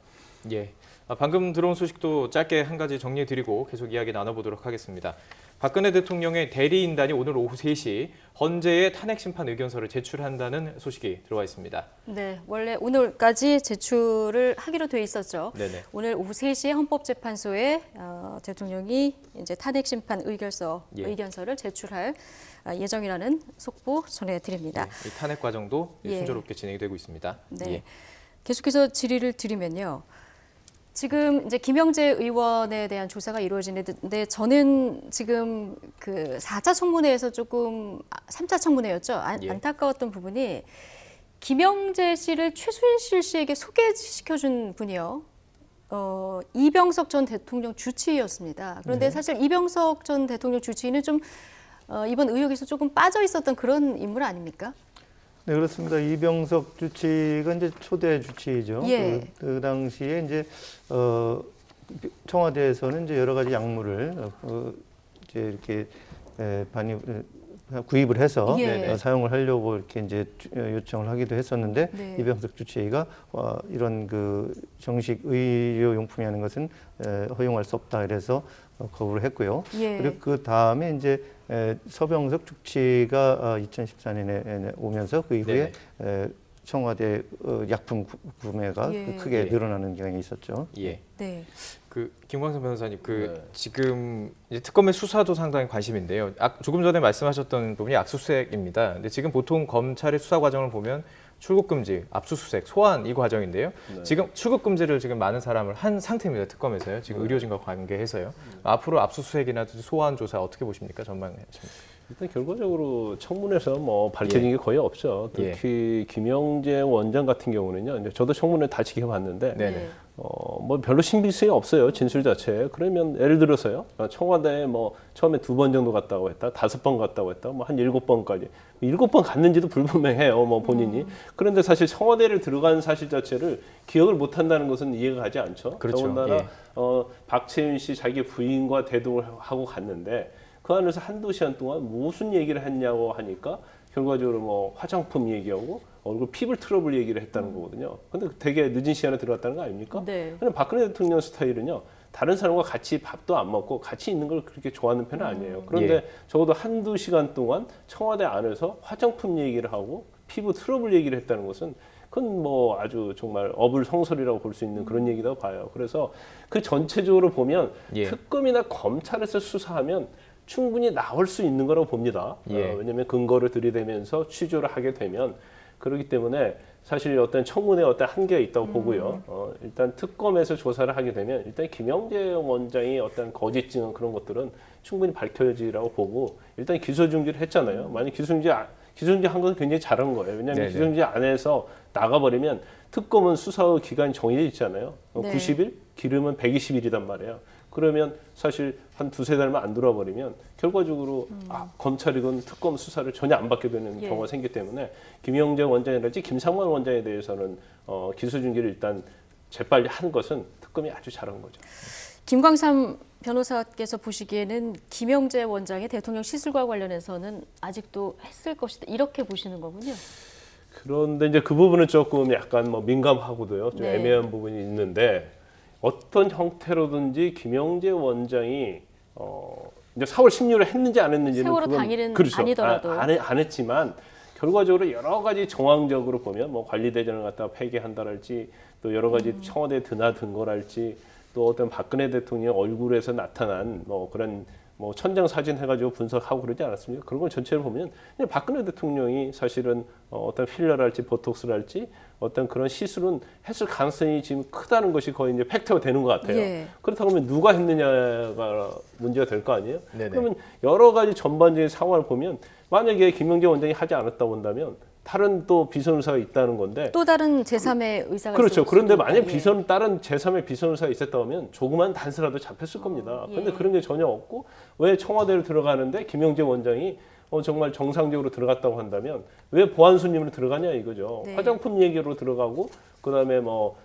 예. 방금 들어온 소식도 짧게 한 가지 정리해드리고 계속 이야기 나눠보도록 하겠습니다. 박근혜 대통령의 대리인단이 오늘 오후 3시 헌재에 탄핵 심판 의견서를 제출한다는 소식이 들어와 있습니다. 네, 원래 오늘까지 제출을 하기로 돼 있었죠. 네네. 오늘 오후 3시에 헌법재판소에 대통령이 이제 탄핵 심판 의견서를 제출할 예정이라는 속보 전해드립니다. 이 탄핵 과정도 순조롭게 진행이 되고 있습니다. 네. 계속해서 질의를 드리면요. 지금 이제 김영재 의원에 대한 조사가 이루어지는데 저는 지금 그 4차 청문회에서 조금 3차 청문회였죠. 안타까웠던 부분이 김영재 씨를 최순실 씨에게 소개시켜준 분이요. 이병석 전 대통령 주치의였습니다. 그런데 사실 이병석 전 대통령 주치의는 좀 이번 의혹에서 조금 빠져 있었던 그런 인물 아닙니까? 네, 그렇습니다. 이병석 주치의가 이제 초대 주치의죠. 그 당시에 이제 청와대에서는 이제 여러 가지 약물을 이제 이렇게 구입을 해서 사용을 하려고 이렇게 이제 요청을 하기도 했었는데 이병석 주치의가 이런 그 정식 의료용품이 하는 것은 허용할 수 없다 이래서 거부를 했고요. 그리고 그 다음에 이제 서병석 주치의가 2014년에 오면서 그 이후에 청와대 약품 구매가 크게 늘어나는 경향이 있었죠. 네. 그 김광선 변호사님, 지금 이제 특검의 수사도 상당히 관심인데요. 조금 전에 말씀하셨던 부분이 압수수색입니다. 근데 지금 보통 검찰의 수사 과정을 보면 출국 금지, 압수수색, 소환 이 과정인데요. 네. 지금 출국 금지를 지금 많은 사람을 한 상태입니다. 특검에서요. 지금 의료진과 관계해서요. 앞으로 압수수색이나 소환 조사 어떻게 보십니까? 전망하십니까? 일단 결과적으로 청문회에서 뭐 밝혀진 게 거의 없죠. 특히 김영재 원장 같은 경우는요. 이제 저도 청문회 다 지켜봤는데 네네. 뭐 별로 신빙성이 없어요. 진술 자체에. 그러면 예를 들어서요. 청와대에 뭐 처음에 2번 정도 갔다고 했다. 5번 갔다고 했다. 뭐 한 7번까지. 7번 갔는지도 불분명해요. 뭐 본인이. 그런데 사실 청와대를 들어간 사실 자체를 기억을 못 한다는 것은 이해가 가지 않죠. 그렇죠. 더군다나 예. 박채윤 씨 자기 부인과 대동을 하고 갔는데 그 안에서 한두 시간 동안 무슨 얘기를 했냐고 하니까 결과적으로 뭐 화장품 얘기하고 얼굴 피부 트러블 얘기를 했다는 거거든요. 근데 되게 늦은 시간에 들어갔다는 거 아닙니까? 네. 근데 박근혜 대통령 스타일은요. 다른 사람과 같이 밥도 안 먹고 같이 있는 걸 그렇게 좋아하는 편은 아니에요. 그런데 예. 적어도 한두 시간 동안 청와대 안에서 화장품 얘기를 하고 피부 트러블 얘기를 했다는 것은 그건 뭐 아주 정말 어불성설이라고 볼 수 있는 그런 얘기라고 봐요. 그래서 그 전체적으로 보면 예. 특검이나 검찰에서 수사하면 충분히 나올 수 있는 거라고 봅니다. 예. 왜냐하면 근거를 들이대면서 취조를 하게 되면 그렇기 때문에 사실 어떤 청문회 어떤 한계가 있다고 보고요. 일단 특검에서 조사를 하게 되면 일단 김영재 원장이 어떤 거짓 증언 그런 것들은 충분히 밝혀지라고 보고 일단 기소 중지를 했잖아요. 만약 기소 중지 한 것은 굉장히 잘한 거예요. 왜냐하면 네네. 기소 중지 안에서 나가버리면 특검은 수사 기간이 정해져 있잖아요. 네. 90일, 길으면 120일이단 말이에요. 그러면 사실 한 2-3달만 안 돌아버리면 결과적으로 검찰이건 특검 수사를 전혀 안 받게 되는 예. 경우가 생기기 때문에 김영재 원장이랄지 김상만 원장에 대해서는 기소 중지를 일단 재빨리 한 것은 특검이 아주 잘한 거죠. 김광삼 변호사께서 보시기에는 김영재 원장의 대통령 시술과 관련해서는 아직도 했을 것이다 이렇게 보시는 거군요. 그런데 이제 그 부분은 조금 약간 뭐 민감하고도요. 좀 네. 애매한 부분이 있는데 어떤 형태로든지 김영재 원장이 이제 4월 16일에 했는지 안 했는지는 세월호 그건 당일은 그렇죠. 아니더라도. 안 했지만 결과적으로 여러 가지 정황적으로 보면 뭐 관리대전을 갖다가 폐기한다랄지 또 여러 가지 청와대에 드나든 거랄지 또 어떤 박근혜 대통령 얼굴에서 나타난 뭐 그런 뭐 천장 사진 해가지고 분석하고 그러지 않았습니까? 그런 걸 전체를 보면 그냥 박근혜 대통령이 사실은 어떤 필러랄지 보톡스랄지 어떤 그런 시술은 했을 가능성이 지금 크다는 것이 거의 이제 팩트가 되는 것 같아요. 예. 그렇다고 하면 누가 했느냐가 문제가 될 거 아니에요? 네네. 그러면 여러 가지 전반적인 상황을 보면 만약에 김영재 원장이 하지 않았다고 본다면 다른 또 비선의사가 있다는 건데 또 다른 제3의 의사가 그렇죠. 있을 그런데 수도 만약 있다. 다른 제3의 비선의사가 있었다고 하면 조그만 단서라도 잡혔을 겁니다. 예. 그런데 그런 게 전혀 없고 왜 청와대를 들어가는데 김영재 원장이 정말 정상적으로 들어갔다고 한다면 왜 보안 손님으로 들어가냐 이거죠. 네. 화장품 얘기로 들어가고 그다음에 뭐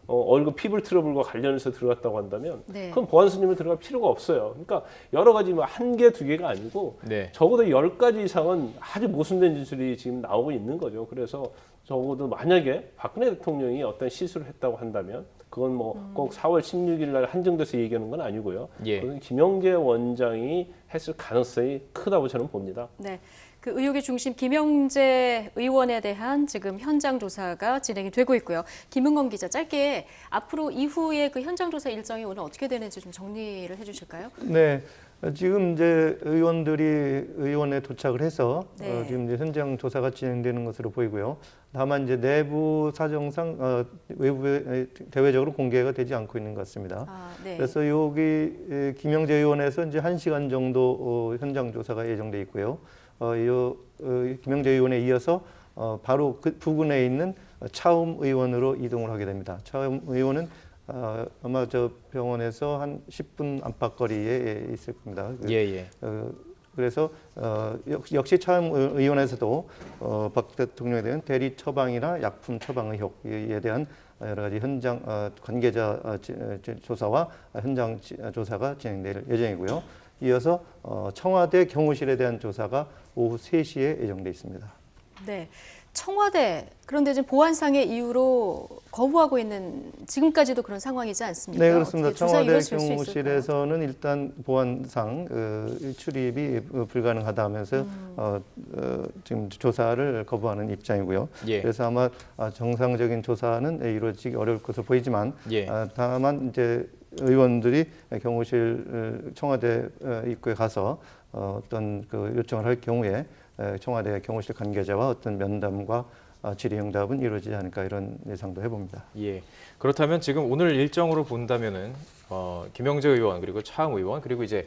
얼굴 피부 트러블과 관련해서 들어갔다고 한다면 네. 그럼 보안 손님으로 들어갈 필요가 없어요. 그러니까 여러 가지 뭐 한 개, 두 개가 아니고 네. 적어도 10가지 이상은 아주 모순된 진술이 지금 나오고 있는 거죠. 그래서 적어도 만약에 박근혜 대통령이 어떤 시술을 했다고 한다면 그건 뭐 꼭 4월 16일 날 한정돼서 얘기하는 건 아니고요. 예. 그건 김영재 원장이 했을 가능성이 크다고 저는 봅니다. 네. 그 의혹의 중심 김영재 의원에 대한 지금 현장 조사가 진행이 되고 있고요. 김은건 기자, 짧게 앞으로 이후에 그 현장 조사 일정이 오늘 어떻게 되는지 좀 정리를 해주실까요? 네. 지금 이제 의원들이 의원에 도착을 해서 네. 지금 이제 현장 조사가 진행되는 것으로 보이고요. 다만 이제 내부 사정상 외부에 대외적으로 공개가 되지 않고 있는 것 같습니다. 네. 그래서 여기 김영재 의원에서 이제 1시간 정도 현장 조사가 예정돼 있고요. 김영재 의원에 이어서 바로 그 부근에 있는 차움 의원으로 이동을 하게 됩니다. 차움 의원은 아마 저 병원에서 한 10분 안팎 거리에 있을 겁니다. 예. 그래서 역시 차움 의원에서도 박 대통령에 대한 대리 처방이나 약품 처방 의혹에 대한 여러 가지 현장 관계자 조사와 현장 조사가 진행될 예정이고요. 이어서 청와대 경호실에 대한 조사가 오후 3시에 예정돼 있습니다. 네. 청와대, 그런데 지금 보안상의 이유로 거부하고 있는 지금까지도 그런 상황이지 않습니까? 네, 그렇습니다. 청와대 이루어질 수 경호실에서는 일단 보안상 출입이 불가능하다 하면서 지금 조사를 거부하는 입장이고요. 예. 그래서 아마 정상적인 조사는 이루어지기 어려울 것으로 보이지만 예. 다만 이제 의원들이 경호실 청와대 입구에 가서 어떤 그 요청을 할 경우에 청와대 경호실 관계자와 어떤 면담과 질의응답은 이루어지지 않을까 이런 예상도 해봅니다. 예. 그렇다면 지금 오늘 일정으로 본다면은 김영재 의원 그리고 차흥 의원 그리고 이제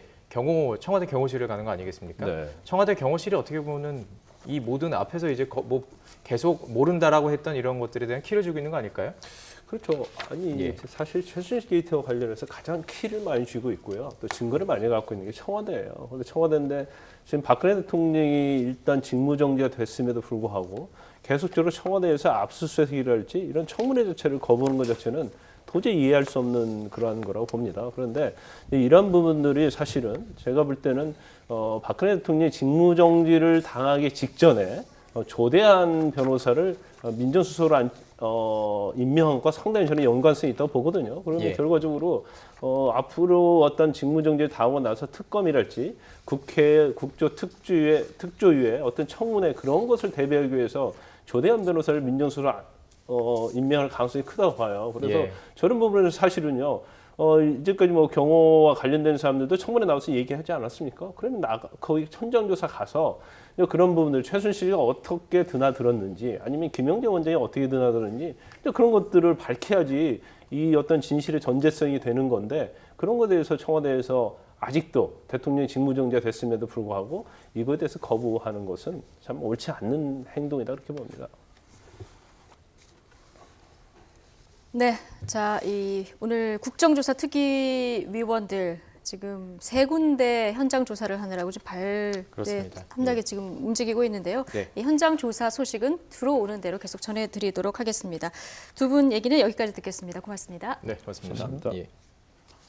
청와대 경호실을 가는 거 아니겠습니까? 네. 청와대 경호실이 어떻게 보면은 이 모든 앞에서 이제 뭐 계속 모른다라고 했던 이런 것들에 대한 키를 주고 있는 거 아닐까요? 그렇죠. 아니 예. 사실 최순실 게이트와 관련해서 가장 키를 많이 쥐고 있고요. 또 증거를 많이 갖고 있는 게 청와대예요. 그런데 청와대인데 지금 박근혜 대통령이 일단 직무정지가 됐음에도 불구하고 계속적으로 청와대에서 압수수색이랄지 이런 청문회 자체를 거부하는 것 자체는 도저히 이해할 수 없는 그러한 거라고 봅니다. 그런데 이런 부분들이 사실은 제가 볼 때는 박근혜 대통령이 직무정지를 당하기 직전에 조대한 변호사를 민정수석으로 임명한 것과 상당히 저는 연관성이 있다고 보거든요. 그러면 예. 결과적으로 앞으로 어떤 직무정지를 당하고 나서 특검이랄지 특조위의 어떤 청문회 그런 것을 대비하기 위해서 조대한 변호사를 민정수석으로 임명할 가능성이 크다고 봐요. 그래서 예. 저런 부분에서 사실은요. 이제까지 뭐 경호와 관련된 사람들도 청문회 나와서 얘기하지 않았습니까? 그러면 거기 현장조사 가서 그런 부분들 최순실이가 어떻게 드나들었는지 아니면 김영재 원장이 어떻게 드나들었는지 그런 것들을 밝혀야지 이 어떤 진실의 전제성이 되는 건데 그런 것에 대해서 청와대에서 아직도 대통령이 직무정지가 됐음에도 불구하고 이거에 대해서 거부하는 것은 참 옳지 않는 행동이다 그렇게 봅니다. 네, 자, 오늘 국정조사 특위위원들 지금 3군데 현장 조사를 하느라고 지금 그렇습니다. 탐나게 지금 움직이고 있는데요. 네. 이 현장 조사 소식은 들어오는 대로 계속 전해드리도록 하겠습니다. 두 분 얘기는 여기까지 듣겠습니다. 고맙습니다. 네, 고맙습니다. 감사합니다. 예.